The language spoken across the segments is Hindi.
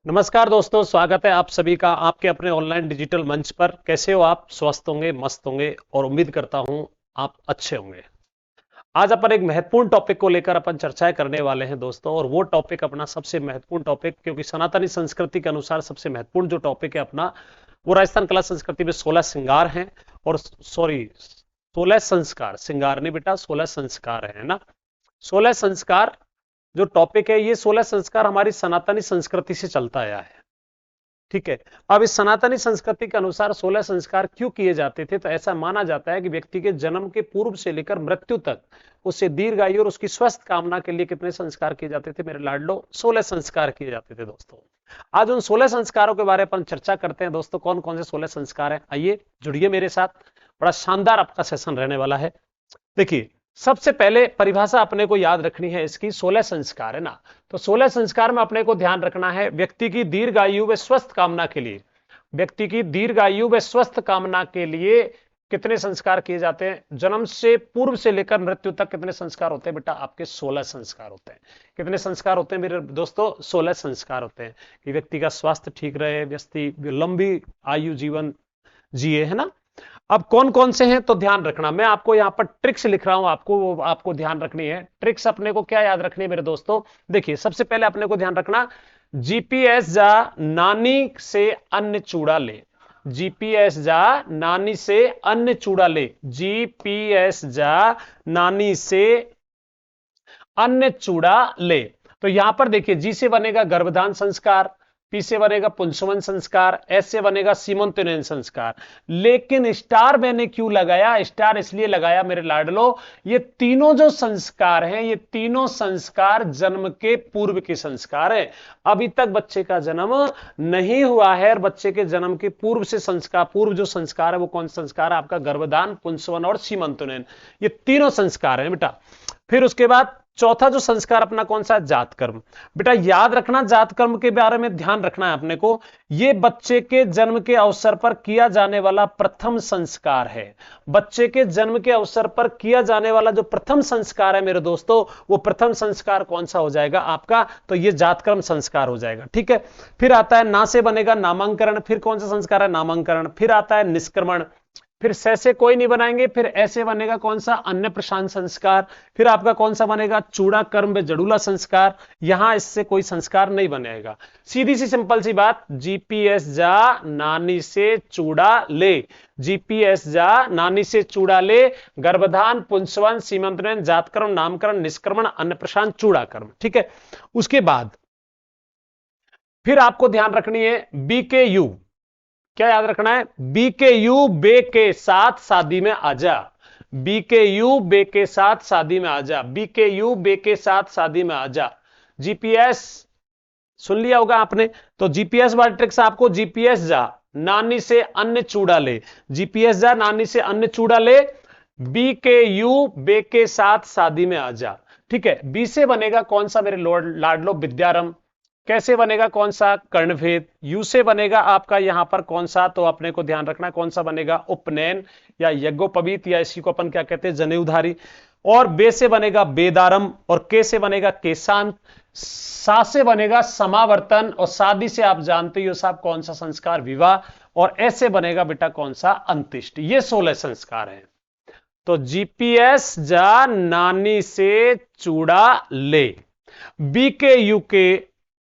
नमस्कार दोस्तों, स्वागत है आप सभी का आपके अपने ऑनलाइन डिजिटल मंच पर। कैसे हो आप? स्वस्थ होंगे, मस्त होंगे और उम्मीद करता हूं आप अच्छे होंगे। आज अपन एक महत्वपूर्ण टॉपिक को लेकर अपन चर्चाएं करने वाले हैं दोस्तों, और वो टॉपिक अपना सबसे महत्वपूर्ण टॉपिक, क्योंकि सनातनी संस्कृति के अनुसार सबसे महत्वपूर्ण जो टॉपिक है अपना, वो राजस्थान कला संस्कृति में 16 श्रृंगार हैं। और सॉरी, 16 संस्कार, श्रृंगार नहीं बेटा, 16 संस्कार है ना। 16 संस्कार जो टॉपिक है, ये 16 संस्कार हमारी सनातनी संस्कृति से चलता आया है। ठीक है। अब इस सनातनी संस्कृति के अनुसार 16 संस्कार क्यों किए जाते थे? तो ऐसा माना जाता है कि व्यक्ति के जन्म के पूर्व से लेकर मृत्यु तक उससे दीर्घायु और उसकी स्वस्थ कामना के लिए कितने संस्कार किए जाते थे मेरे लाडलो? 16 संस्कार किए जाते थे दोस्तों। आज उन 16 संस्कारों के बारे में चर्चा करते हैं दोस्तों। कौन कौन से 16 संस्कार हैं, आइए जुड़िए मेरे साथ। बड़ा शानदार आपका सेशन रहने वाला है। देखिए, सबसे पहले परिभाषा अपने को याद रखनी है इसकी। 16 संस्कार है ना, तो 16 संस्कार में अपने को ध्यान रखना है व्यक्ति की दीर्घायु व स्वस्थ कामना के लिए। व्यक्ति की दीर्घायु व स्वस्थ कामना के लिए कितने संस्कार किए जाते हैं? जन्म से पूर्व से लेकर मृत्यु तक कितने संस्कार होते हैं बेटा? आपके 16 संस्कार होते हैं। कितने संस्कार होते हैं मेरे दोस्तों? 16 संस्कार होते हैं कि व्यक्ति का स्वास्थ्य ठीक रहे, व्यक्ति लंबी आयु जीवन जिए, है ना। अब कौन कौन से हैं तो ध्यान रखना, मैं आपको यहां पर ट्रिक्स लिख रहा हूं, आपको वो आपको ध्यान रखनी है। ट्रिक्स अपने को क्या याद रखनी है मेरे दोस्तों? देखिए, सबसे पहले अपने को ध्यान रखना, जीपीएस जा नानी से अन्न चूड़ा ले। जीपीएस जा नानी से अन्न चूड़ा ले। जीपीएस जा नानी से अन्न चूड़ा ले। तो यहां पर देखिए, जी से बनेगा गर्भधान संस्कार, पी से बनेगा पुंसवन संस्कार, एस से बनेगा सीमंतोनयन संस्कार। लेकिन स्टार मैंने क्यों लगाया? स्टार इसलिए लगाया मेरे लाडलो, ये तीनों जो संस्कार हैं, ये तीनों संस्कार जन्म के पूर्व के संस्कार हैं। अभी तक बच्चे का जन्म नहीं हुआ है, और बच्चे के जन्म के पूर्व से संस्कार, पूर्व जो संस्कार है वो कौन संस्कार है? आपका गर्भधान, पुंसवन और सीमंतोनयन। ये तीनों संस्कार हैं बेटा। फिर उसके बाद चौथा जो संस्कार अपना कौन सा है? जात कर्म। बेटा याद रखना, जात कर्म के बारे में ध्यान रखना है अपने को। यह बच्चे के जन्म के अवसर पर किया जाने वाला प्रथम संस्कार है। बच्चे के जन्म के अवसर पर किया जाने वाला जो प्रथम संस्कार है मेरे दोस्तों, वो प्रथम संस्कार कौन सा हो जाएगा आपका? तो यह जातकर्म संस्कार हो जाएगा। ठीक है। फिर आता है ना से बनेगा नामांकरण। फिर कौन सा संस्कार है? नामांकरण। फिर आता है निष्क्रमण। फिर से कोई नहीं बनाएंगे। फिर ऐसे बनेगा कौन सा? अन्य प्रशांत संस्कार। फिर आपका कौन सा बनेगा? चूड़ा कर्म व जड़ूला संस्कार। यहां इससे कोई संस्कार नहीं बनेगा। सीधी सी सिंपल सी बात, जीपीएस जा नानी से चूड़ा ले। जीपीएस जा नानी से चूड़ा ले, गर्भधान, पुंसवन, सीमंतोनयन, जातकर्म, नामकरण, निष्क्रमण, अन्न प्रशांत, चूड़ा कर्म। ठीक है। उसके बाद फिर आपको ध्यान रखनी है बीकेयू। क्या याद रखना है? बीकेयू, बे के साथ शादी में आजा। बीकेयू, बे के साथ शादी में आजा। बीकेयू, बे के साथ शादी में आजा। जीपीएस सुन लिया होगा आपने, तो जीपीएस वाली ट्रिक्स आपको, जीपीएस जा नानी से अन्न चूड़ा ले। जीपीएस जा नानी से अन्न चूड़ा ले। बीकेयू, बे के साथ शादी में आजा। ठीक है। बी से बनेगा कौन सा मेरे लाडलो? विद्यारंभ। कैसे बनेगा? कौन सा? कर्णभेद। यू से बनेगा आपका यहां पर कौन सा? तो अपने को ध्यान रखना कौन सा बनेगा? उपनयन या यज्ञोपवीत, या इसी को अपन क्या कहते हैं? जनेऊधारी। और बे से बनेगा बेदारम, और के से बनेगा केशांत। सा से बनेगा समावर्तन, और शादी से आप जानते हो साहब कौन सा संस्कार? विवाह। और ऐसे बनेगा बेटा कौन सा? अंत्येष्टि। ये 16 संस्कार हैं। तो जीपीएस जा नानी से चूड़ा ले। बीकेयू के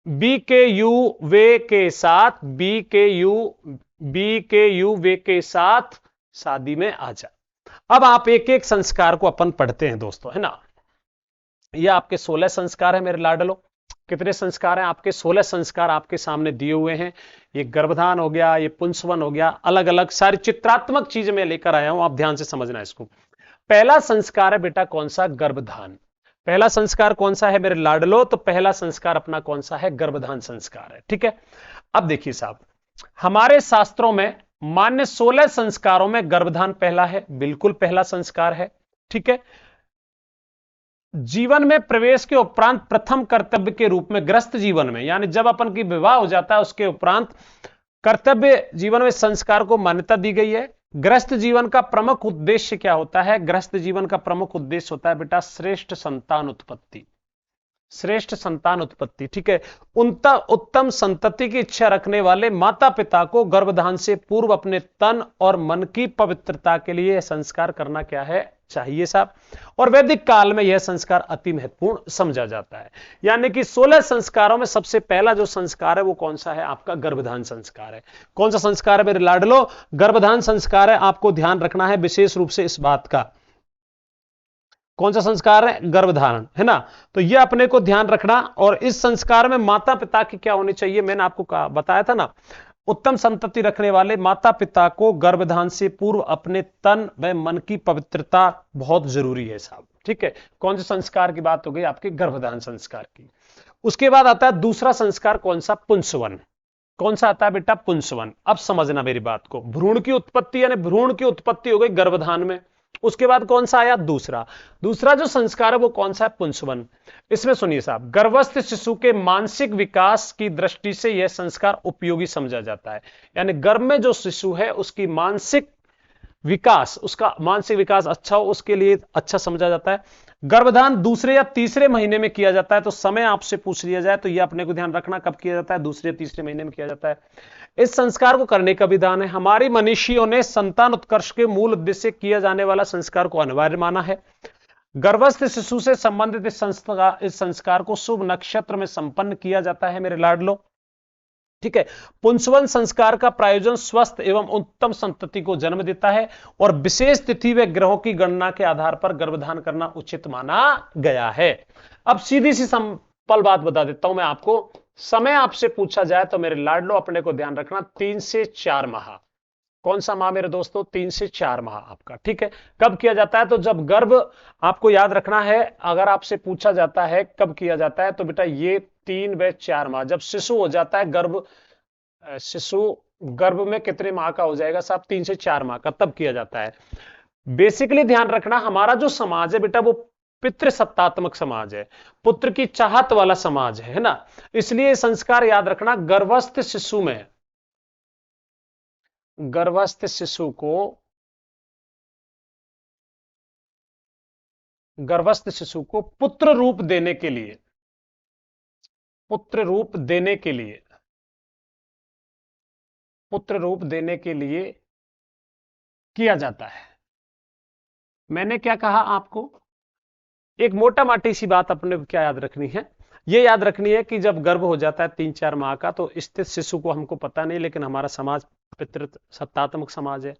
बीकेयू वे के साथ, बीकेयू वे के साथ शादी में आजा। अब आप एक एक संस्कार को अपन पढ़ते हैं दोस्तों, है ना। ये आपके 16 संस्कार है मेरे लाडलो। कितने संस्कार हैं आपके? 16 संस्कार आपके सामने दिए हुए हैं। ये गर्भधान हो गया, ये पुंसवन हो गया, अलग अलग सारी चित्रात्मक चीजें मैं लेकर आया हूं, आप ध्यान से समझना इसको। पहला संस्कार है बेटा कौन सा? गर्भधान। पहला संस्कार कौन सा है मेरे लाडलो? तो पहला संस्कार अपना कौन सा है? गर्भधान संस्कार है। ठीक है। अब देखिए साहब, हमारे शास्त्रों में मान्य 16 संस्कारों में गर्भधान पहला है, बिल्कुल पहला संस्कार है। ठीक है। जीवन में प्रवेश के उपरांत प्रथम कर्तव्य के रूप में गृहस्थ जीवन में, यानी जब अपन की विवाह हो जाता है उसके उपरांत कर्तव्य जीवन में संस्कार को मान्यता दी गई है। गृहस्थ जीवन का प्रमुख उद्देश्य क्या होता है? गृहस्थ जीवन का प्रमुख उद्देश्य होता है बेटा श्रेष्ठ संतान उत्पत्ति। श्रेष्ठ संतान उत्पत्ति, ठीक है। उत्तम संतति की इच्छा रखने वाले माता पिता को गर्भधान से पूर्व अपने तन और मन की पवित्रता के लिए संस्कार करना क्या है, चाहिए साहब। और वैदिक काल में यह संस्कार अति महत्वपूर्ण समझा जाता है। यानी कि 16 संस्कारों में सबसे पहला जो संस्कार है वो कौन सा है, आपका गर्भधान संस्कार है। कौन सा संस्कार है मेरे लाडलो, गर्भधान संस्कार है। आपको ध्यान रखना है विशेष रूप से इस बात का, कौन सा संस्कार है, गर्भधारण, है ना। तो यह अपने को ध्यान रखना। और इस संस्कार में माता पिता की क्या होनी चाहिए, मैंने आपको बताया था ना, उत्तम संतति रखने वाले माता पिता को गर्भधान से पूर्व अपने तन व मन की पवित्रता बहुत जरूरी है साहब, ठीक है। कौन से संस्कार की बात हो गई, आपके गर्भधान संस्कार की। उसके बाद आता है दूसरा संस्कार, कौन सा, पुंसवन। कौन सा आता है बेटा, पुंसवन। अब समझना मेरी बात को, भ्रूण की उत्पत्ति यानी भ्रूण की उत्पत्ति हो गई गर्भधान में। उसके बाद कौन सा आया, दूसरा जो संस्कार है वो कौन सा है, पुंसवन। इसमें सुनिए साहब, गर्भस्थ शिशु के मानसिक विकास की दृष्टि से यह संस्कार उपयोगी समझा जाता है। यानी गर्भ में जो शिशु है उसकी मानसिक विकास, उसका मानसिक विकास अच्छा हो, उसके लिए अच्छा समझा जाता है। गर्भधान दूसरे या तीसरे महीने में किया जाता है। तो समय आपसे पूछ लिया जाए तो यह अपने को ध्यान रखना, कब किया जाता है, दूसरे या तीसरे महीने में किया जाता है। इस संस्कार को करने का विधान है, हमारी मनीषियों ने संतान उत्कर्ष के मूल उद्देश्य से किया जाने वाला संस्कार को अनिवार्य माना है। गर्भस्थ शिशु से संबंधित इस संस्कार को शुभ नक्षत्र में संपन्न किया जाता है मेरे लाडलो, ठीक है। पुंसवन संस्कार का प्रायोजन स्वस्थ एवं उत्तम संतति को जन्म देता है और विशेष तिथि व ग्रहों की गणना के आधार पर गर्भधान करना उचित माना गया है। अब सीधी सी सिंपल बात बता देता हूं मैं आपको, समय आपसे पूछा जाए तो मेरे लाडलो अपने को ध्यान रखना 3 से 4 माह। कौन सा माह मेरे दोस्तों, 3 से 4 माह आपका, ठीक है। कब किया जाता है, तो जब गर्भ, आपको याद रखना है, अगर आपसे पूछा जाता है कब किया जाता है तो बेटा ये 3 व 4 माह, जब शिशु हो जाता है शिशु गर्भ में कितने माह का हो जाएगा साहब, 3 से 4 माह का, तब किया जाता है। बेसिकली ध्यान रखना, हमारा जो समाज है बेटा वो पितृसत्तात्मक समाज है, पुत्र की चाहत वाला समाज है ना। इसलिए संस्कार याद रखना, गर्भस्थ शिशु को पुत्र रूप देने के लिए किया जाता है। मैंने क्या कहा आपको, एक मोटा माटी सी बात अपने क्या याद रखनी है, ये याद रखनी है कि जब गर्भ हो जाता है 3-4 माह का, तो स्थित शिशु को हमको पता नहीं, लेकिन हमारा समाज पितृ सत्तात्मक समाज है,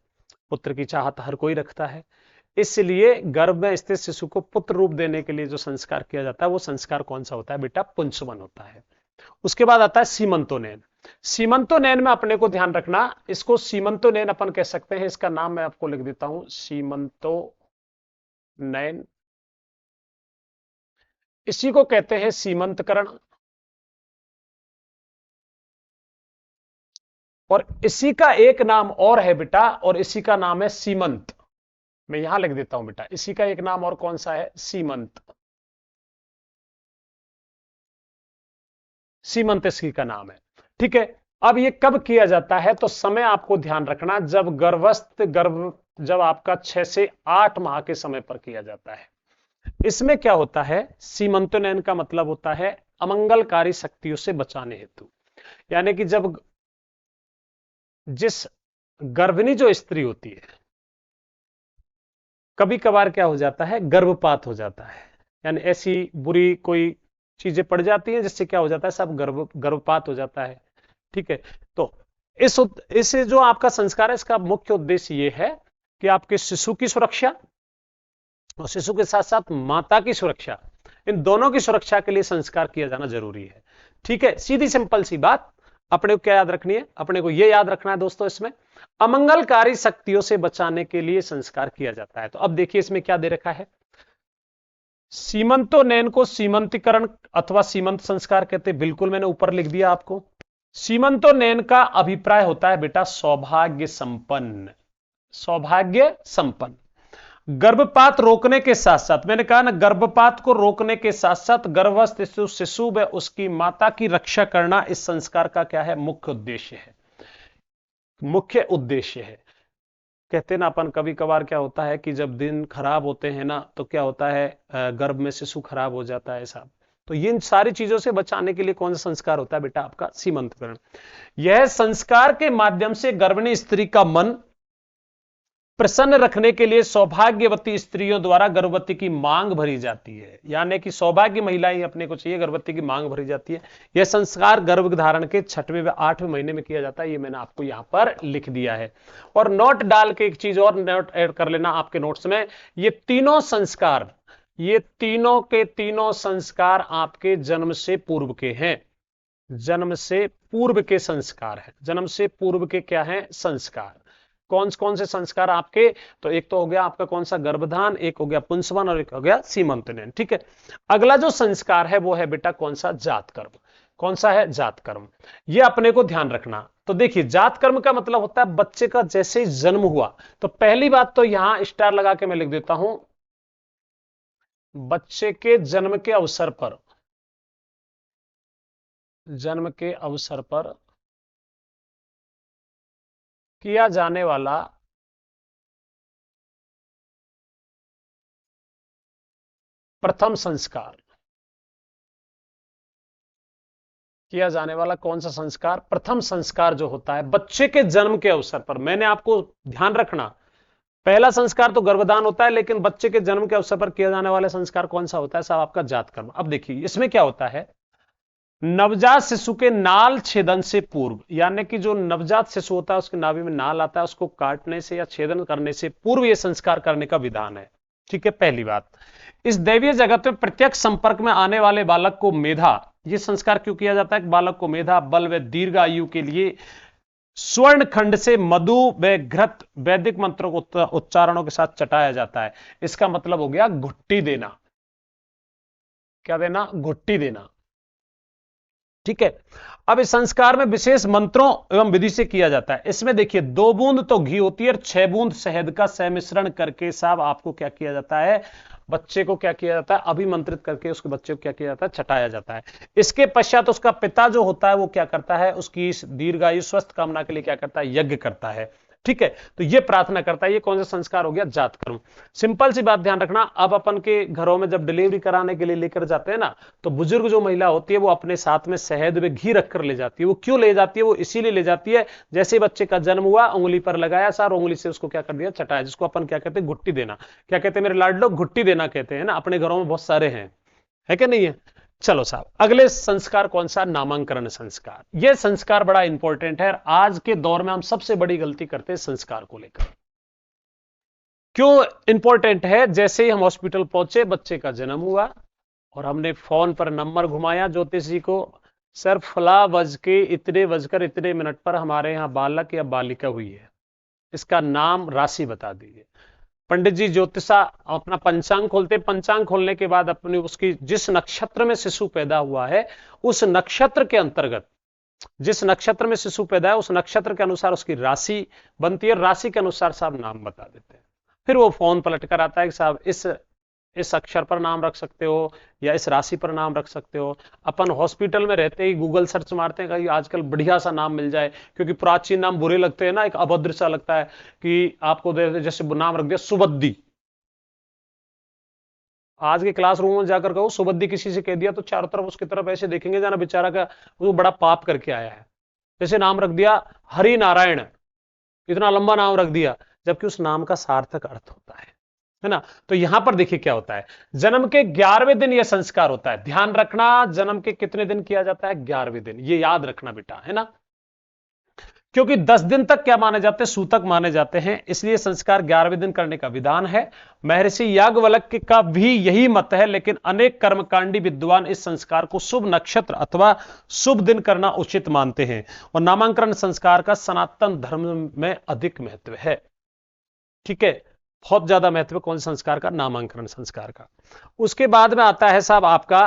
पुत्र की चाहत हर कोई रखता है। इसलिए गर्भ में स्थित शिशु को पुत्र रूप देने के लिए जो संस्कार किया जाता है वो संस्कार कौन सा होता है बेटा, पुंसवन होता है। उसके बाद आता है सीमंतोनयन। सीमंतोनयन में अपने को ध्यान रखना, इसको सीमंतोनयन अपन कह सकते हैं, इसका नाम मैं आपको लिख देता हूं, सीमंतोनयन। इसी को कहते हैं सीमंतकरण, और इसी का एक नाम और है बेटा, और इसी का नाम है सीमंत। मैं यहां लिख देता हूं बेटा, इसी का एक नाम और कौन सा है, सीमंत। सीमंत इसकी का नाम है, ठीक है। अब ये कब किया जाता है, तो समय आपको ध्यान रखना, जब आपका 6 से 8 माह के समय पर किया जाता है। इसमें क्या होता है, सीमंतोनयन का मतलब होता है अमंगलकारी शक्तियों से बचाने हेतु। यानी कि जब जिस गर्भिणी जो स्त्री होती है, कभी कभार क्या हो जाता है, गर्भपात हो जाता है, यानी ऐसी बुरी कोई चीजें पड़ जाती हैं जिससे क्या हो जाता है, सब गर्भपात हो जाता है, ठीक है। तो इस जो आपका संस्कार है, इसका मुख्य उद्देश्य यह है कि आपके शिशु की सुरक्षा और शिशु के साथ साथ माता की सुरक्षा, इन दोनों की सुरक्षा के लिए संस्कार किया जाना जरूरी है, ठीक है। सीधी सिंपल सी बात अपने को क्या याद रखनी है, अपने को यह याद रखना है दोस्तों, इसमें अमंगलकारी शक्तियों से बचाने के लिए संस्कार किया जाता है। तो अब देखिए इसमें क्या दे रखा है, सीमंतोनयन को सीमंतीकरण अथवा सीमंत संस्कार कहते हैं, बिल्कुल मैंने ऊपर लिख दिया आपको। सीमंतोनयन का अभिप्राय होता है बेटा सौभाग्य संपन्न। गर्भपात रोकने के साथ साथ, मैंने कहा ना, गर्भपात को रोकने के साथ साथ गर्भस्थ शिशु व उसकी माता की रक्षा करना इस संस्कार का क्या है, मुख्य उद्देश्य है। कहते ना अपन, कभी कभार क्या होता है कि जब दिन खराब होते हैं ना, तो क्या होता है, गर्भ में शिशु खराब हो जाता है साहब, तो इन सारी चीजों से बचाने के लिए कौन सा संस्कार होता है बेटा? आपका सीमंतकरण। यह संस्कार के माध्यम से गर्भिणी स्त्री का मन प्रसन्न रखने के लिए सौभाग्यवती स्त्रियों द्वारा गर्भवती की मांग भरी जाती है, यानी कि सौभाग्य महिलाएं अपने को चाहिए, गर्भवती की मांग भरी जाती है। यह संस्कार गर्भ धारण के 6वें व 8वें महीने में किया जाता है। ये मैंने आपको यहां पर लिख दिया है। और नोट डाल के एक चीज और नोट ऐड कर लेना आपके नोट्स में, ये तीनों संस्कार, ये तीनों के तीनों संस्कार आपके जन्म से पूर्व के हैं। जन्म से पूर्व के संस्कार है। जन्म से पूर्व के क्या है? संस्कार। कौन कौन से संस्कार आपके? तो एक तो हो गया आपका कौन सा? गर्भधान, एक हो गया पुंसवन और एक हो गया सीमंतनयन। ठीक है। अगला जो संस्कार है वो है बेटा कौन सा? जात कर्म। कौन सा है? जात कर्म। ये अपने को ध्यान रखना। तो देखिए, जात कर्म का मतलब होता है बच्चे का जैसे ही जन्म हुआ, तो पहली बात तो यहां स्टार लगा के मैं लिख देता हूं, बच्चे के जन्म के अवसर पर, जन्म के अवसर पर किया जाने वाला प्रथम संस्कार, किया जाने वाला कौन सा संस्कार? प्रथम संस्कार जो होता है बच्चे के जन्म के अवसर पर। मैंने आपको ध्यान रखना, पहला संस्कार तो गर्भधान होता है, लेकिन बच्चे के जन्म के अवसर पर किया जाने वाला संस्कार कौन सा होता है? साहब आपका जात कर्म। अब देखिए इसमें क्या होता है, नवजात शिशु के नाल छेदन से पूर्व, यानी कि जो नवजात शिशु होता है उसके नाभि में नाल आता है, उसको काटने से या छेदन करने से पूर्व यह संस्कार करने का विधान है। ठीक है, पहली बात। इस दैवीय जगत में प्रत्यक्ष संपर्क में आने वाले बालक को मेधा, यह संस्कार क्यों किया जाता है? बालक को मेधा, बल व दीर्घ आयु के लिए स्वर्ण खंड से मधु व घृत वैदिक मंत्रों को उच्चारणों के साथ चटाया जाता है। इसका मतलब हो गया घुट्टी देना। क्या देना? घुट्टी देना। ठीक है। अब इस संस्कार में विशेष मंत्रों एवं विधि से किया जाता है। इसमें देखिए 2 बूंद तो घी होती है और 6 बूंद शहद का सम्मिश्रण करके साहब आपको क्या किया जाता है? बच्चे को क्या किया जाता है? अभिमंत्रित करके उसके बच्चे को क्या किया जाता है? चटाया जाता है। इसके पश्चात उसका पिता जो होता है वो क्या करता है? उसकी दीर्घायु स्वस्थ कामना के लिए क्या करता है? यज्ञ करता है। ठीक है, तो ये प्रार्थना करता है। ये कौन सा संस्कार हो गया? जात कर्म। सिंपल सी बात ध्यान रखना, अब अपन के घरों में जब डिलीवरी कराने के लिए लेकर जाते हैं ना, तो बुजुर्ग जो महिला होती है वो अपने साथ में शहद में घी रखकर ले जाती है। वो क्यों ले जाती है? वो इसीलिए ले जाती है, जैसे ही बच्चे का जन्म हुआ उंगली पर लगाया सर, उंगली से उसको क्या कर दिया? चटाया, जिसको अपन क्या कहते हैं? घुट्टी देना। क्या कहते हैं मेरे लाडलो? घुट्टी देना कहते हैं ना। अपने घरों में बहुत सारे हैं, है क्या नहीं है? चलो साहब, अगले संस्कार कौन सा? नामांकन संस्कार। यह संस्कार बड़ा इंपॉर्टेंट है। आज के दौर में हम सबसे बड़ी गलती करते हैं संस्कार को लेकर। क्यों इंपॉर्टेंट है? जैसे ही हम हॉस्पिटल पहुंचे, बच्चे का जन्म हुआ और हमने फोन पर नंबर घुमाया ज्योतिष जी को, सर फला बज के इतने बजकर इतने मिनट पर हमारे यहां बालक या बालिका हुई है, इसका नाम राशि बता दीजिए। पंडित जी ज्योतिषा अपना पंचांग खोलते, पंचांग खोलने के बाद अपनी उसकी जिस नक्षत्र में शिशु पैदा हुआ है, उस नक्षत्र के अंतर्गत, जिस नक्षत्र में शिशु पैदा है उस नक्षत्र के अनुसार उसकी राशि बनती है, राशि के अनुसार साहब नाम बता देते हैं। फिर वो फोन पलट कर आता है कि साहब इस अक्षर पर नाम रख सकते हो या इस राशि पर नाम रख सकते हो। अपन हॉस्पिटल में रहते ही गूगल सर्च मारते हैं कि आजकल बढ़िया सा नाम मिल जाए, क्योंकि प्राचीन नाम बुरे लगते हैं ना, एक अभद्र सा लगता है कि आपको जैसे नाम रख दिया सुबद्दी। आज के क्लासरूम में जाकर कहो सुबद्दी किसी से कह दिया तो चारों तरफ उसकी तरफ ऐसे देखेंगे जाना बेचारा का वो बड़ा पाप करके आया है। जैसे नाम रख दिया हरि नारायण, इतना लंबा नाम रख दिया, जबकि उस नाम का सार्थक अर्थ होता है ना। तो यहां पर देखिए क्या होता है, जन्म के 11वें दिन यह संस्कार होता है। ध्यान रखना, जन्म के कितने दिन किया जाता है? 11वें दिन। ये याद रखना बेटा, है ना, क्योंकि 10 दिन तक क्या माने जाते हैं? सूतक माने जाते हैं, इसलिए संस्कार 11वें दिन करने का विधान है। महर्षि याज्ञवल्क्य का भी यही मत है, लेकिन अनेक कर्मकांडी विद्वान इस संस्कार को शुभ नक्षत्र अथवा शुभ दिन करना उचित मानते हैं। और नामांकन संस्कार का सनातन धर्म में अधिक महत्व है। ठीक है, बहुत ज्यादा महत्व कौन संस्कार का? नामांकन संस्कार का। उसके बाद में आता है साहब आपका,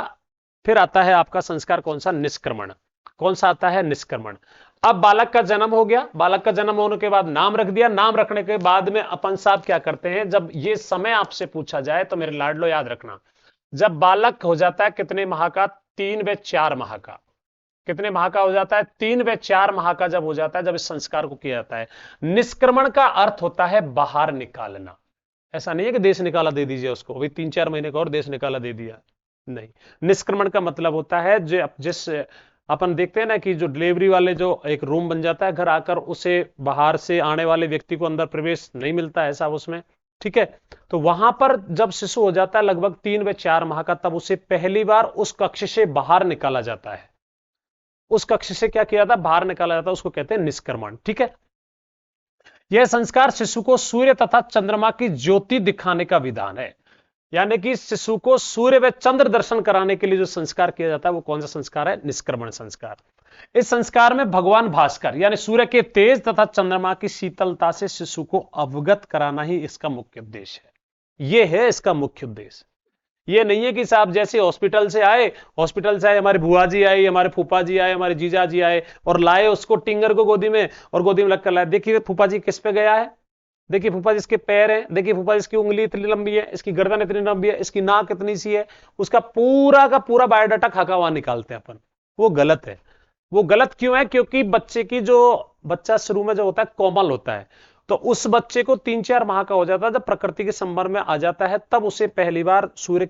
फिर आता है आपका संस्कार कौन सा? निष्क्रमण। कौन सा आता है? निष्क्रमण। अब बालक का जन्म हो गया, बालक का जन्म होने के बाद नाम रख दिया, नाम रखने के बाद में अपन साहब क्या करते हैं, जब ये समय आपसे पूछा जाए तो मेरे लाडलो याद रखना, जब बालक हो जाता है कितने माह का? 3 व 4 माह का। कितने माह का हो जाता है? 3 व 4 माह का जब हो जाता है, जब इस संस्कार को किया जाता है। निष्क्रमण का अर्थ होता है बाहर निकालना। ऐसा नहीं है कि देश निकाला दे दीजिए उसको, भाई 3-4 महीने का और देश निकाला दे दिया, नहीं। निष्क्रमण का मतलब होता है जो जिस अपन देखते हैं ना कि जो डिलीवरी वाले जो एक रूम बन जाता है घर आकर, उसे बाहर से आने वाले व्यक्ति को अंदर प्रवेश नहीं मिलता है साहब उसमें, ठीक है। तो वहां पर जब शिशु हो जाता है लगभग 3 व 4 माह का, तब उसे पहली बार उस कक्ष से बाहर निकाला जाता है। उस कक्ष से क्या किया जाता है, बाहर निकाला जाता है, उसको कहते हैं निष्क्रमण, ठीक है। यह संस्कार शिशु को सूर्य तथा चंद्रमा की ज्योति दिखाने का विधान है। यानी कि शिशु को सूर्य व चंद्र दर्शन कराने के लिए जो संस्कार किया जाता है वो कौन सा संस्कार है, निष्क्रमण संस्कार। इस संस्कार में भगवान भास्कर यानी सूर्य के तेज तथा चंद्रमा की शीतलता से शिशु को अवगत कराना ही इसका मुख्य उद्देश्य है। यह है इसका मुख्य उद्देश्य। ये नहीं है कि साहब जैसे हॉस्पिटल से आए, हमारे बुआ जी आई, हमारे फूफा जी आए, हमारे जीजा जी आए और लाए उसको टिंगर को गोदी में, और गोदी में लगकर लाए, देखिए फूफा जी किस पे गया है, देखिए फूफा जी इसके पैर हैं, देखिए फूफा जी इसकी उंगली इतनी लंबी है, इसकी गर्दन इतनी लंबी है, इसकी नाक इतनी सी है, उसका पूरा का पूरा बायोडाटा खाका हुआ निकालते हैं अपन। वो गलत है। वो गलत क्यों है, क्योंकि बच्चा शुरू में जो होता है कोमल होता है, तो उस बच्चे को 3-4 माह का हो जाता है, जब प्रकृति के संपर्क में आ जाता है, तब उसे पहली बार सूर्य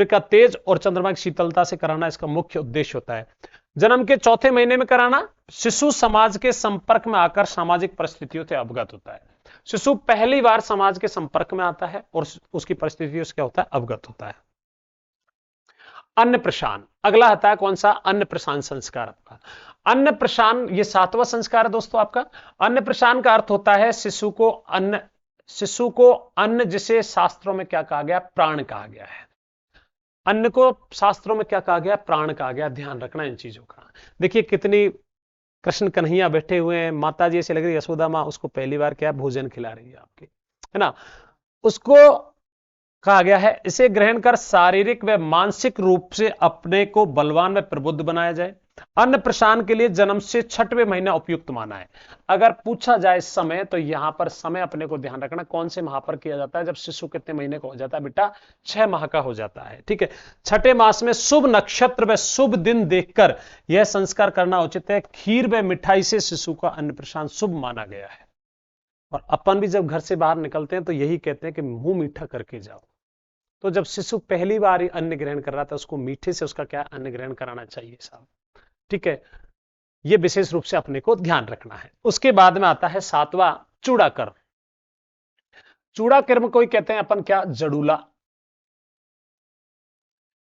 का तेज और चंद्रमा की शीतलता से कराना इसका मुख्य उद्देश्य होता है। जन्म के चौथे महीने में कराना, शिशु समाज के संपर्क में आकर सामाजिक परिस्थितियों से अवगत होता है। शिशु पहली बार समाज के संपर्क में आता है और उसकी परिस्थितियों से क्या होता है, अवगत होता है। अन्नप्रशान अगला आता है, कौन सा, अन्नप्रशान संस्कार आपका। अन्नप्रशान ये 7वां संस्कार है दोस्तों आपका। अन्नप्रशान का अर्थ होता है शिशु को अन्न जिसे शास्त्रों में क्या कहा गया, प्राण कहा गया है। अन्न को शास्त्रों में क्या कहा गया, प्राण कहा गया। ध्यान रखना इन चीजों का। देखिए कितनी कृष्ण कन्हैया बैठे हुए हैं, माता जी ऐसे लग रही है यशोदा मां उसको पहली बार क्या भोजन खिला रही है आपकी, है ना। उसको कहा गया है इसे ग्रहण कर शारीरिक व मानसिक रूप से अपने को बलवान व प्रबुद्ध बनाया जाए। अन्न प्रशान के लिए जन्म से 6वें महीना उपयुक्त माना है। अगर पूछा जाए समय, तो यहां पर समय अपने को ध्यान रखना कौन से माह पर किया जाता है, जब शिशु कितने महीने का हो जाता है, बेटा 6 माह का हो जाता है, ठीक है। 6ठे मास में शुभ नक्षत्र व शुभ दिन देखकर यह संस्कार करना उचित है। खीर व मिठाई से शिशु का अन्न प्रशान शुभ माना गया है। और अपन भी जब घर से बाहर निकलते हैं तो यही कहते हैं कि मुंह मीठा करके जाओ। तो जब शिशु पहली बार अन्न ग्रहण कर रहा था, उसको मीठे से उसका क्या अन्न ग्रहण कराना चाहिए साहब, ठीक है। यह विशेष रूप से अपने को ध्यान रखना है। उसके बाद में आता है 7वां चूड़ा कर्म। चूड़ा कर्म कोई कहते हैं अपन क्या, जड़ूला,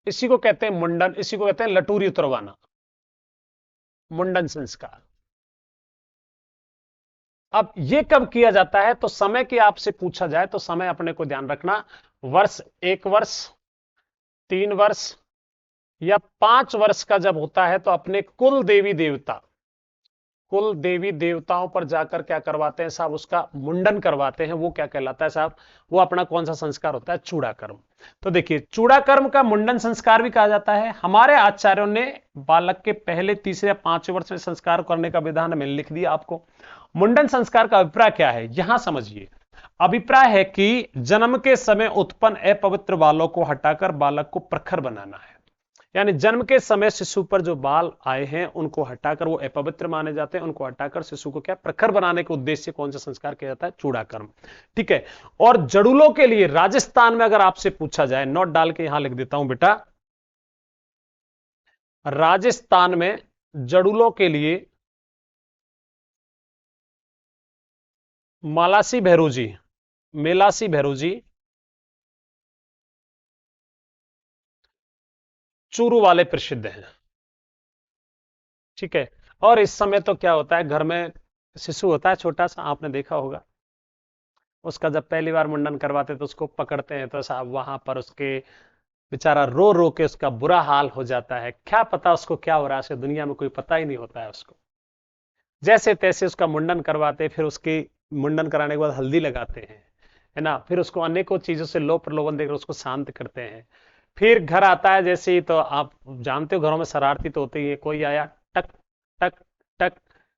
इसी को कहते हैं मुंडन, इसी को कहते हैं लटूरी उतरवाना, मुंडन संस्कार। अब यह कब किया जाता है, तो समय की आपसे पूछा जाए तो समय अपने को ध्यान रखना, वर्ष 1 वर्ष, 3 वर्ष या 5 वर्ष का जब होता है, तो अपने कुल देवी देवताओं पर जाकर क्या करवाते हैं साहब, उसका मुंडन करवाते हैं। वो क्या कहलाता है साहब, वो अपना कौन सा संस्कार होता है, चूड़ा कर्म। तो देखिए चूड़ा कर्म का मुंडन संस्कार भी कहा जाता है। हमारे आचार्यों ने बालक के पहले, तीसरे या 5वें वर्ष में संस्कार करने का विधान मैंने लिख दिया आपको। मुंडन संस्कार का अभिप्राय क्या है, यहां समझिए। अभिप्राय है कि जन्म के समय उत्पन्न अपवित्र बालों को हटाकर बालक को प्रखर बनाना है। यानी जन्म के समय शिशु पर जो बाल आए हैं उनको हटाकर, वो अपवित्र माने जाते हैं, उनको हटाकर शिशु को क्या प्रखर बनाने के उद्देश्य से कौन सा संस्कार किया जाता है, चूड़ा कर्म, ठीक है। और जड़ूलों के लिए राजस्थान में अगर आपसे पूछा जाए, नोट डाल के यहां लिख देता हूं बेटा, राजस्थान में जड़ूलों के लिए मेलासी भैरोजी चूरू वाले प्रसिद्ध हैं, ठीक है। और इस समय तो क्या होता है, घर में शिशु होता है छोटा सा, आपने देखा होगा, उसका जब पहली बार मुंडन करवाते तो उसको पकड़ते हैं, तो साहब वहां पर उसके बेचारा रो रो के उसका बुरा हाल हो जाता है। क्या पता उसको क्या हो रहा है, दुनिया में कोई पता ही नहीं होता है उसको। जैसे तैसे उसका मुंडन करवाते, फिर उसकी मुंडन कराने के बाद हल्दी लगाते हैं, है ना, फिर उसको अनेकों चीजों से लोभ प्रलोभन देकर उसको शांत करते हैं। फिर घर आता है जैसे ही, तो आप जानते हो घरों में शरारती तो होते ही है, कोई आया टक टक टक,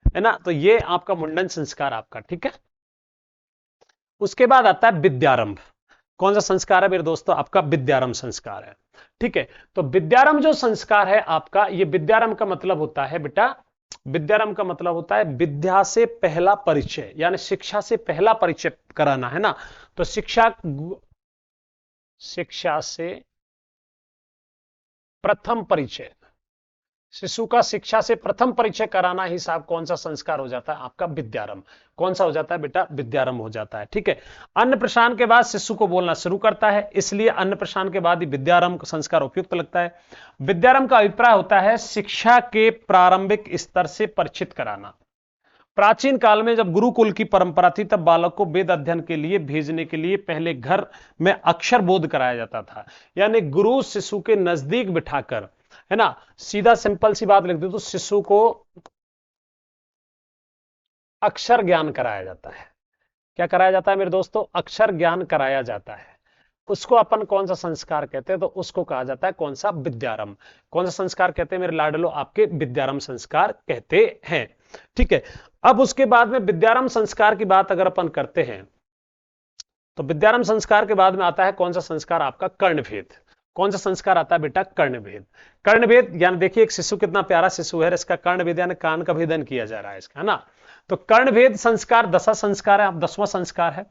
है ना, तो ये आपका मुंडन संस्कार आपका, ठीक है। उसके बाद आता है विद्यारंभ। कौन सा संस्कार है मेरे दोस्तों, आपका विद्यारंभ संस्कार है, ठीक है। तो विद्यारंभ जो संस्कार है आपका, ये विद्यारंभ का मतलब होता है बेटा, विद्यारंभ का मतलब होता है विद्या से पहला परिचय, यानी शिक्षा से पहला परिचय कराना, है ना। तो शिक्षा से प्रथम परिचय, शिशु का शिक्षा से प्रथम परिचय कराना ही साहब कौन सा संस्कार हो जाता है? आपका विद्यारंभ। कौन सा हो जाता है बेटा? विद्यारंभ हो जाता है। ठीक है, अन्नप्राशन के बाद शिशु को बोलना शुरू करता है, इसलिए अन्नप्राशन के बाद ही विद्यारंभ संस्कार उपयुक्त लगता है। विद्यारंभ का अभिप्राय होता है शिक्षा के प्रारंभिक स्तर से परिचित कराना। प्राचीन काल में जब गुरुकुल की परंपरा थी तब बालक को वेद अध्ययन के लिए भेजने के लिए पहले घर में अक्षर बोध कराया जाता था, यानी गुरु शिशु के नजदीक बिठाकर, है ना, सीधा सिंपल सी बात लिख दो तो शिशु को अक्षर ज्ञान कराया जाता है। क्या कराया जाता है मेरे दोस्तों? अक्षर ज्ञान कराया जाता है। उसको अपन कौन सा संस्कार कहते हैं? तो उसको कहा जाता है कौन सा? विद्यारंभ। कौन सा संस्कार कहते हैं मेरे लाडलो? आपके विद्यारंभ संस्कार कहते हैं। ठीक है, अब उसके बाद में विद्यारंभ संस्कार की बात अगर अपन करते हैं तो विद्यारंभ संस्कार के बाद में आता है कौन सा संस्कार? आपका कर्णभेद। कौन सा संस्कार आता है बेटा? कर्णभेद। कर्णभेद यानी देखिए एक शिशु कितना प्यारा शिशु है, इसका कर्णभेद यानी कान का भेदन किया जा रहा है इसका, है ना। तो कर्णभेद संस्कार 10वां संस्कार है, अब 10वां संस्कार है।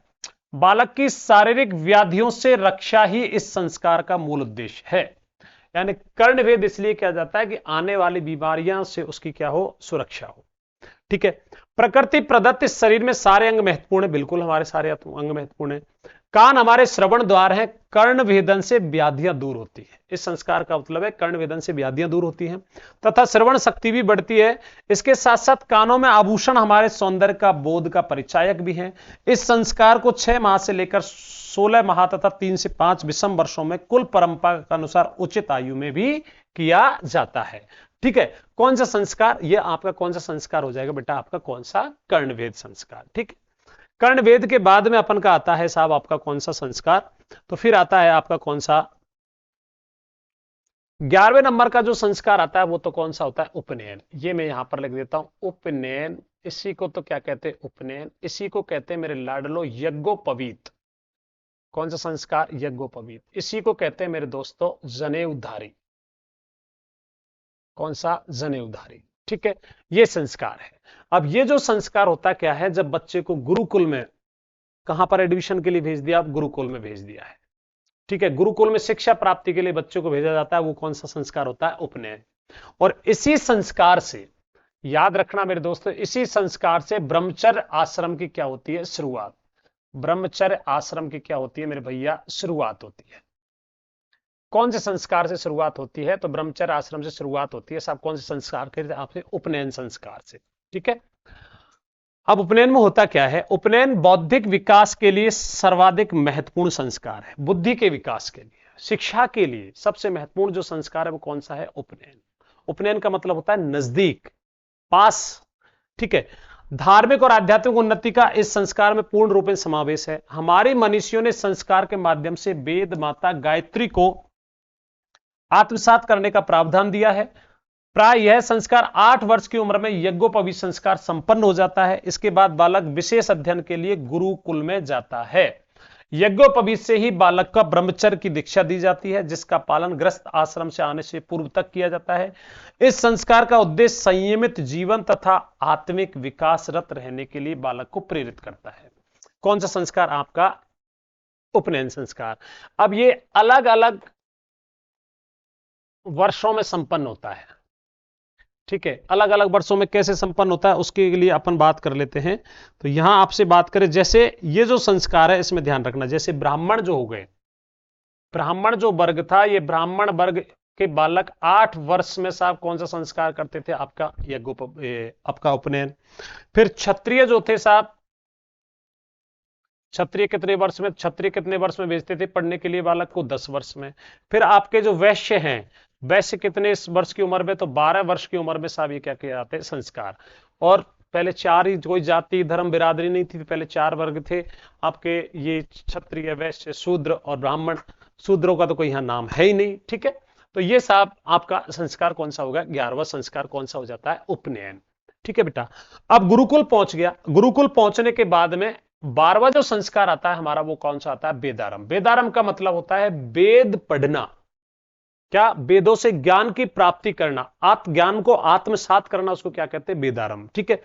बालक की शारीरिक व्याधियों से रक्षा ही इस संस्कार का मूल उद्देश्य है। यानी कर्णभेद इसलिए किया जाता है कि आने वाली बीमारियां से उसकी क्या हो? सुरक्षा हो। ठीक है, प्रकृति प्रदत्त इस शरीर में सारे अंग महत्वपूर्ण है, बिल्कुल हमारे सारे अंग महत्वपूर्ण है। कान हमारे श्रवण द्वार है, कर्ण भेदन से व्याधियां दूर होती है। इस संस्कार का मतलब है कर्ण भेदन से व्याधियां दूर होती हैं तथा श्रवण शक्ति भी बढ़ती है। इसके साथ साथ कानों में आभूषण हमारे सौंदर्य का बोध का परिचायक भी है। इस संस्कार को 6 माह से लेकर 16 माह तथा 3 से 5 विषम वर्षों में कुल परंपरा के अनुसार उचित आयु में भी किया जाता है। ठीक है, कौन सा संस्कार? ये आपका कौन सा संस्कार हो जाएगा बेटा? आपका कौन सा? कर्णभेद संस्कार। ठीक है, कर्णभेद के बाद में अपन का आता है साहब आपका कौन सा संस्कार? तो फिर आता है आपका कौन सा? 11वें नंबर का जो संस्कार आता है वो तो कौन सा होता है? उपनयन। ये मैं यहां पर लिख देता हूं, उपनयन। इसी को तो क्या कहते हैं? उपनयन। इसी को कहते हैं मेरे लाडलो यज्ञोपवीत। कौन सा संस्कार? यज्ञोपवीत। इसी को कहते हैं मेरे दोस्तों जनेऊधारी। कौन सा? जनेऊधारी। ठीक है, ये संस्कार है। अब ये जो संस्कार होता क्या है, जब बच्चे को गुरुकुल में, कहां पर एडमिशन के लिए भेज दिया? आप गुरुकुल में भेज दिया है। ठीक है, गुरुकुल में शिक्षा प्राप्ति के लिए बच्चों को भेजा जाता है, वो कौन सा संस्कार होता है? उपनयन। और इसी संस्कार से, याद रखना मेरे दोस्तों, इसी संस्कार से ब्रह्मचर्य आश्रम की क्या होती है? शुरुआत। ब्रह्मचर्य आश्रम की क्या होती है मेरे भैया? शुरुआत होती है। कौन से संस्कार से शुरुआत होती है? तो ब्रह्मचर्य आश्रम से शुरुआत होती है साहब। कौन से संस्कार के? आपसे उपनयन संस्कार से। ठीक है, अब उपनयन में होता क्या है? उपनयन बौद्धिक विकास के लिए सर्वाधिक महत्वपूर्ण संस्कार है। बुद्धि के विकास के लिए, शिक्षा के लिए सबसे महत्वपूर्ण जो संस्कार है वो कौन सा है? उपनयन। उपनयन का मतलब होता है नजदीक, पास। ठीक है, धार्मिक और आध्यात्मिक उन्नति का इस संस्कार में पूर्ण रूप से समावेश है। हमारे मनीषियों ने संस्कार के माध्यम से वेद माता गायत्री को आत्मसात करने का प्रावधान दिया है। प्राय यह संस्कार 8 वर्ष की उम्र में यज्ञोपवीत संस्कार संपन्न हो जाता है। इसके बाद बालक विशेष अध्ययन के लिए गुरुकुल में जाता है। यज्ञोपवीत से ही बालक का ब्रह्मचर्य की दीक्षा दी जाती है, जिसका पालन गृहस्थ आश्रम से आने से पूर्व तक किया जाता है। इस संस्कार का उद्देश्य संयमित जीवन तथा आत्मिक विकासरत रहने के लिए बालक को प्रेरित करता है। कौन सा संस्कार? आपका उपनयन संस्कार। अब ये अलग अलग वर्षों में संपन्न होता है। ठीक है, अलग अलग वर्षों में कैसे संपन्न होता है उसके लिए अपन बात कर लेते हैं। तो यहां आपसे बात करें, जैसे ये जो संस्कार है इसमें ध्यान रखना, जैसे ब्राह्मण जो हो गए, ब्राह्मण जो वर्ग था, ये ब्राह्मण वर्ग के बालक 8 वर्ष में साहब कौन सा संस्कार करते थे? आपका आपका उपनयन। फिर क्षत्रिय जो थे साहब, क्षत्रिय कितने वर्ष में? क्षत्रिय कितने वर्ष में भेजते थे पढ़ने के लिए बालक को? 10 वर्ष में। फिर आपके जो वैश्य हैं, वैश्य कितने वर्ष की उम्र में? तो 12 वर्ष की उम्र में साहब ये क्या किए जाते हैं? संस्कार। और पहले 4 ही, कोई जाति धर्म बिरादरी नहीं थी, पहले 4 वर्ग थे आपके, ये क्षत्रिय वैश्य शूद्र और ब्राह्मण। शूद्रों का तो कोई यहां नाम है ही नहीं। ठीक है, तो ये साहब आपका संस्कार कौन सा होगा? 11वां संस्कार कौन सा हो जाता है? उपनयन। ठीक है बेटा, अब गुरुकुल पहुंच गया। गुरुकुल पहुंचने के बाद में 12वां जो संस्कार आता है हमारा, वो कौन सा आता है? वेदारंभ। वेदारंभ का मतलब होता है वेद पढ़ना। क्या? वेदों से ज्ञान की प्राप्ति करना, आत्म ज्ञान को आत्मसात करना, उसको क्या कहते हैं? वेदारंभ। ठीक है,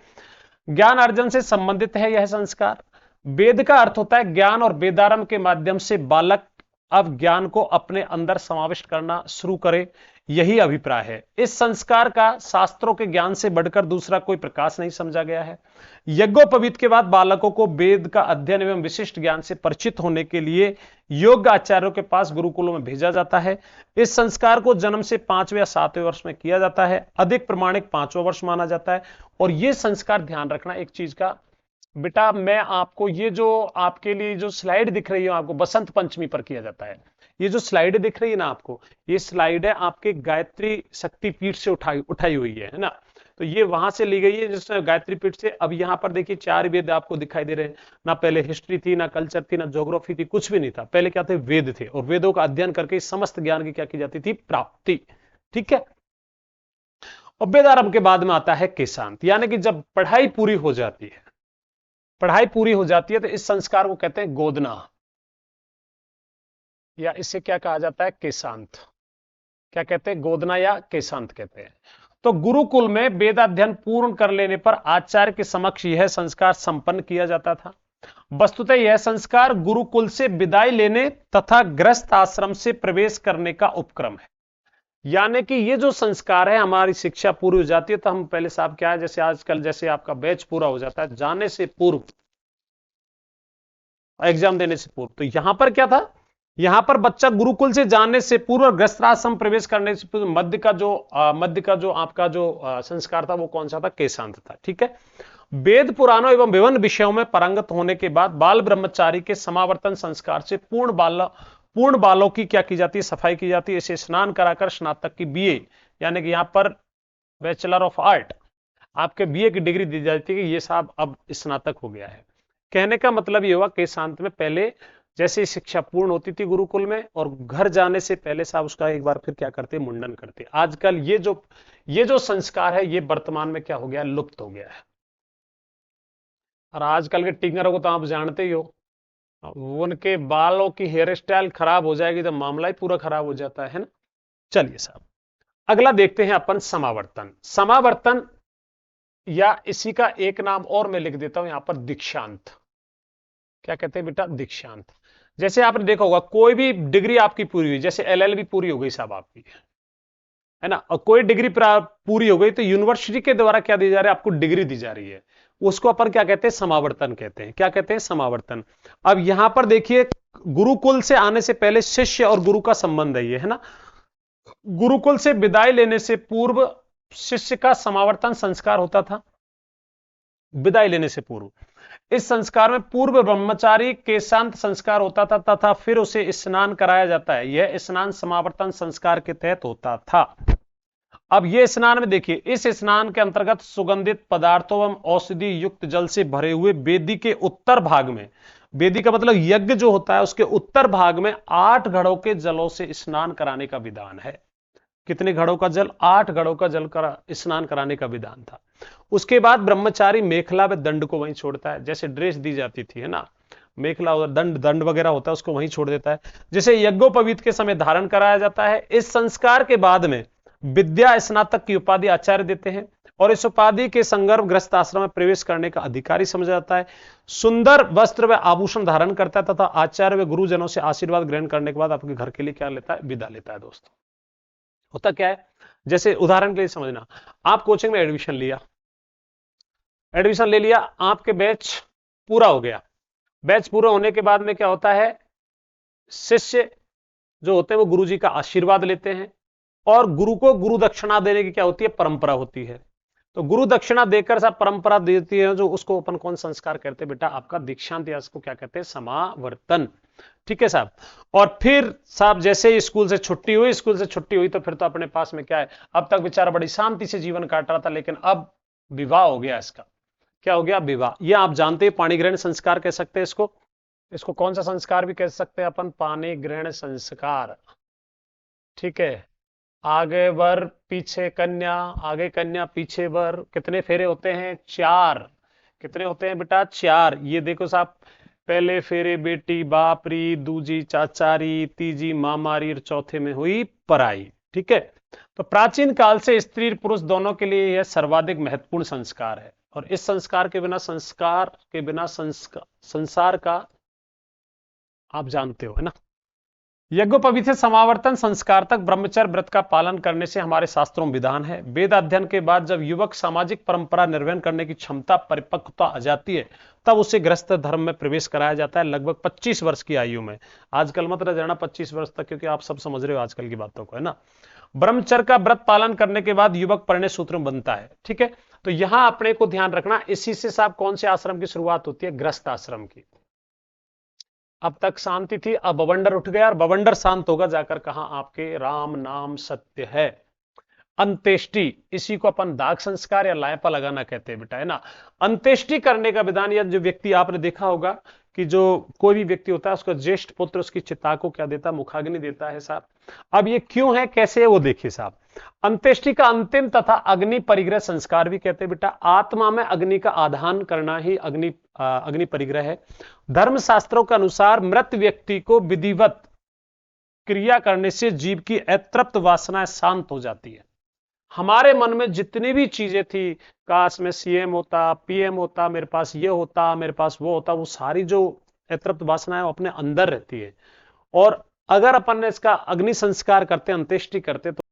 ज्ञान अर्जन से संबंधित है यह संस्कार। वेद का अर्थ होता है ज्ञान, और वेदारंभ के माध्यम से बालक अब ज्ञान को अपने अंदर समाविष्ट करना शुरू करे। यही अभिप्राय है। इस संस्कार का शास्त्रों के ज्ञान से बढ़कर दूसरा कोई प्रकाश नहीं समझा गया है। यज्ञोपवीत के बाद बालकों को वेद का अध्ययन एवं विशिष्ट ज्ञान से परिचित होने के लिए योग्य आचार्यों के पास गुरुकुलों में भेजा जाता है। इस संस्कार को जन्म से 5वें या 7वें वर्ष में किया जाता है। अधिक प्रमाणिक 5वां वर्ष माना जाता है। और यह संस्कार, ध्यान रखना एक चीज का बेटा, मैं आपको ये जो आपके लिए जो स्लाइड दिख रही है आपको बसंत पंचमी पर किया जाता है। ये जो स्लाइड दिख रही है ना आपको, ये स्लाइड है आपके गायत्री शक्तिपीठ से उठाई हुई है ना। तो ये वहां से ली गई है जिसमें गायत्री पीठ से। अब यहां पर देखिए 4 वेद आपको दिखाई दे रहे हैं ना। पहले हिस्ट्री थी, ना कल्चर थी, ना ज्योग्राफी थी, कुछ भी नहीं था। पहले क्या थे? वेद थे। और वेदों का अध्ययन करके समस्त ज्ञान की क्या की जाती थी? प्राप्ति। ठीक है। और वेदारंभ के बाद में आता है केशांत, यानी कि जब पढ़ाई पूरी हो जाती है, पढ़ाई पूरी हो जाती है तो इस संस्कार को कहते हैं गोदना, या इसे क्या कहा जाता है? केशांत। क्या कहते हैं? गोदना या केशांत कहते हैं। तो गुरुकुल में वेदाध्ययन पूर्ण कर लेने पर आचार्य के समक्ष यह संस्कार संपन्न किया जाता था। वस्तुतः यह संस्कार गुरुकुल से विदाई लेने तथा गृहस्थ आश्रम से प्रवेश करने का उपक्रम है। यानी कि ये जो संस्कार है, हमारी शिक्षा पूरी हो जाती है तो हम पहले साहब क्या है, जैसे आजकल जैसे आपका बैच पूरा हो जाता है जाने से पूर्व, एग्जाम देने से पूर्व, तो यहां पर क्या था? यहां पर बच्चा गुरुकुल से जाने से पूर्व गृहस्थाश्रम प्रवेश करने से पूर्व मध्य का जो आपका जो संस्कार था वो कौन सा था? केशांत था। ठीक है। वेद पुराणों एवं विभिन्न विषयों में पारंगत होने के बाद बाल ब्रह्मचारी के समावर्तन संस्कार से पूर्ण बालों की क्या की जाती है? सफाई की जाती है। इसे स्नान कराकर स्नातक की बीए, यानी कि यहां पर बैचलर ऑफ आर्ट, आपके बीए की डिग्री दी जाती है कि ये साहब अब स्नातक हो गया है। कहने का मतलब ये हुआ केशांत में पहले जैसे शिक्षा पूर्ण होती थी गुरुकुल में, और घर जाने से पहले साहब उसका एक बार फिर क्या करते? मुंडन करते। आजकल ये जो संस्कार है ये वर्तमान में क्या हो गया? लुप्त हो गया है। और आजकल के टिंगरों को तो आप जानते ही हो, उनके बालों की हेयर स्टाइल खराब हो जाएगी तो मामला ही पूरा खराब हो जाता है ना। चलिए साहब, अगला देखते हैं अपन समावर्तन। समावर्तन, या इसी का एक नाम और मैं लिख देता हूं यहां पर, दीक्षांत। क्या कहते हैं बेटा? दीक्षांत। जैसे आपने देखा होगा कोई भी डिग्री आपकी पूरी हुई, जैसे एलएलबी पूरी हो गई साहब आपकी, है ना, और कोई डिग्री पूरी हो गई तो यूनिवर्सिटी के द्वारा क्या दी जा रही है? आपको डिग्री दी जा रही है। उसको अपन क्या कहते हैं? समावर्तन कहते हैं। क्या कहते हैं? समावर्तन। अब यहां पर देखिए, गुरुकुल से आने से पहले शिष्य और गुरु का संबंध है ये, है ना। गुरुकुल से विदाई लेने से पूर्व शिष्य का समावर्तन संस्कार होता था, विदाई लेने से पूर्व। इस संस्कार में पूर्व ब्रह्मचारी केशांत संस्कार होता था तथा फिर उसे स्नान कराया जाता है। यह स्नान समावर्तन संस्कार के तहत होता था। अब यह स्नान में देखिए, इस स्नान के अंतर्गत सुगंधित पदार्थों एवं औषधि युक्त जल से भरे हुए वेदी के उत्तर भाग में, वेदी का मतलब यज्ञ जो होता है उसके उत्तर भाग में 8 घड़ों के जलों से स्नान कराने का विधान है। कितने घड़ों का जल? 8 घड़ों का जल का स्नान कराने का विधान था। उसके बाद ब्रह्मचारी मेखला व दंड को वहीं छोड़ता है। जैसे ड्रेस दी जाती थी, है ना, मेखला और दंड वगैरह होता है, उसको वहीं छोड़ देता है, जिसे यज्ञोपवीत के समय धारण कराया जाता है। इस संस्कार के बाद में विद्या स्नातक की उपाधि आचार्य देते हैं और इस उपाधि के संदर्भ गृहस्थ आश्रम में प्रवेश करने का अधिकारी समझा जाता है। सुंदर वस्त्र व आभूषण धारण करता है तथा आचार्य व गुरुजनों से आशीर्वाद ग्रहण करने के बाद आपके घर के लिए क्या लेता है? विदा लेता है। दोस्तों, होता क्या है, जैसे उदाहरण के लिए समझना, आप कोचिंग में एडमिशन लिया, एडमिशन ले लिया, आपके बैच पूरा हो गया। बैच पूरा होने के बाद में क्या होता है? शिष्य जो होते हैं वो गुरु जी का आशीर्वाद लेते हैं और गुरु को गुरु दक्षिणा देने की क्या होती है? परंपरा होती है। तो गुरु दक्षिणा देकर साहब परंपरा देती है, जो उसको अपन कौन संस्कार कहते हैं बेटा? आपका दीक्षांत, या इसको क्या कहते हैं? समावर्तन। ठीक है साहब। और फिर साहब जैसे ही स्कूल से छुट्टी हुई तो फिर तो अपने पास में क्या है, अब तक बेचारा बड़ी शांति से जीवन काट रहा था, लेकिन अब विवाह हो गया इसका। क्या हो गया? विवाह। यह आप जानते हैं पाणी ग्रहण संस्कार कह सकते हैं इसको कौन सा संस्कार भी कह सकते हैं अपन? पाणी ग्रहण संस्कार। ठीक है। आगे वर पीछे कन्या, आगे कन्या पीछे वर। कितने फेरे होते हैं? 4। कितने होते हैं बेटा? 4। ये देखो साहब, पहले फेरे बेटी बापरी, दूजी चाचारी, तीजी मामारी और चौथे में हुई पराई। ठीक है। तो प्राचीन काल से स्त्री पुरुष दोनों के लिए यह सर्वाधिक महत्वपूर्ण संस्कार है और इस संस्कार के बिना संसार का आप जानते हो, है ना, यज्ञोपवीत से समावर्तन संस्कार तक ब्रह्मचर्य व्रत का पालन करने से हमारे शास्त्रों में विधान है। वेद अध्ययन के बाद जब युवक सामाजिक परंपरा निर्वहन करने की क्षमता परिपक्वता आ जाती है, तब उसे गृहस्थ धर्म में प्रवेश कराया जाता है, लगभग 25 वर्ष की आयु में। आजकल मत रह जाना 25 वर्ष तक, क्योंकि आप सब समझ रहे हो आजकल की बातों को, है ना। ब्रह्मचर्य का व्रत पालन करने के बाद युवक परिणय सूत्र में बनता है। ठीक है, तो यहां अपने को ध्यान रखना, इसी से साहब कौन से आश्रम की शुरुआत होती है? गृहस्थ आश्रम की। अब तक शांति थी, अब बवंडर उठ गया, और बवंडर शांत होगा जाकर कहा? आपके राम नाम सत्य है। अंत्येष्टि, इसी को अपन दाग संस्कार या लायपा लगाना कहते हैं बेटा, है ना। अंत्येष्टि करने का विधान, या जो व्यक्ति आपने देखा होगा कि जो कोई भी व्यक्ति होता है उसका ज्येष्ठ पुत्र उसकी चिता को क्या देता है? मुखाग्नि देता है साहब। अब ये क्यों है, कैसे है, वो देखिए साहब। अंत्येष्टि का अंतिम तथा अग्नि परिग्रह संस्कार भी कहते हैं बेटा। आत्मा में अग्नि का आधान करना ही अग्नि परिग्रह है। धर्मशास्त्रों के अनुसार मृत व्यक्ति को विधिवत क्रिया करने से जीव की अतृप्त वासनाएं शांत हो जाती है। हमारे मन में जितनी भी चीजें थी, काश में सीएम होता, पीएम होता, मेरे पास ये होता, मेरे पास वो होता, वो सारी जो अतृप्त वासनाएं अपने अंदर रहती है। और अगर अपन ने इसका अग्नि संस्कार करते, अंत्येष्टि करते, तो